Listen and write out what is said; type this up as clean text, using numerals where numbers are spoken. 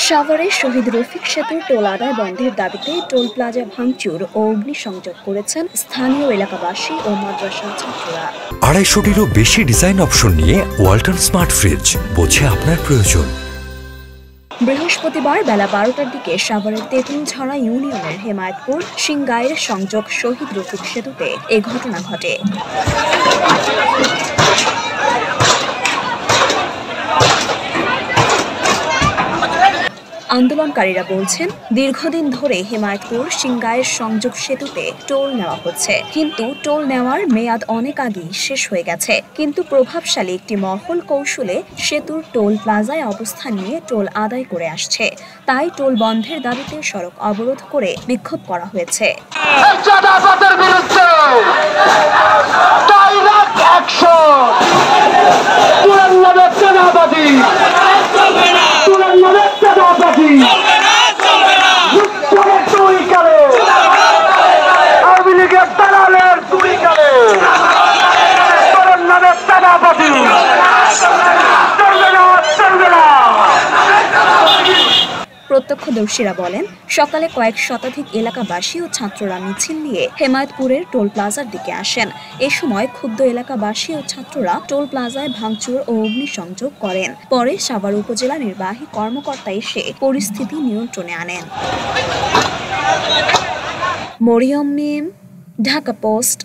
সাভারে শহীদ রফিক সেতুর টোল আদায় বন্ধের দাবিতে টোল প্লাজা ভাঙচুর ও অগ্নিসংযোগ করেছেন স্থানীয় এলাকাবাসী ও মাদ্রাসার ছাত্ররা। 250-টিরও বেশি ডিজাইন অপশন নিয়ে ওয়ালটন স্মার্ট ফ্রিজ, বোঝে আপনার প্রয়োজন। বৃহস্পতিবার বেলা 12টার দিকে সাভারের তেঁতুলঝরা ইউনিয়নের হেমায়েতপুর সিংগাইয়ের সংযোগ শহীদ রফিক সেতুতে এ ঘটনা ঘটে। আন্দোলনকারীরা বলছেন, দীর্ঘদিন ধরে হেমায়েতপুর সিংগাইয়ের সংযোগ সেতুতে টোল নেওয়া হচ্ছে, কিন্তু টোল নেওয়ার মেয়াদ অনেক আগেই শেষ হয়ে গেছে। কিন্তু প্রভাবশালী একটি মহল কৌশলে সেতুর টোল প্লাজায় অবস্থান নিয়ে টোল আদায় করে আসছে। তাই টোল বন্ধের দাবিতে সড়ক অবরোধ করে বিক্ষোভ করা হয়েছে। প্রত্যক্ষদর্শীরা বলেন, সকালে কয়েক শতাধিক এলাকাবাসী ও ছাত্ররা মিছিল নিয়ে হেমায়েতপুরের টোল প্লাজার দিকে আসেন। এ সময় ক্ষুব্ধ এলাকাবাসী ও ছাত্ররা টোল প্লাজায় ভাঙচুর ও অগ্নিসংযোগ করেন। পরে সাভার উপজেলা নির্বাহী কর্মকর্তা এসে পরিস্থিতি নিয়ন্ত্রণে আনেন। মরিয়ম মিম, ঢাকা পোস্ট।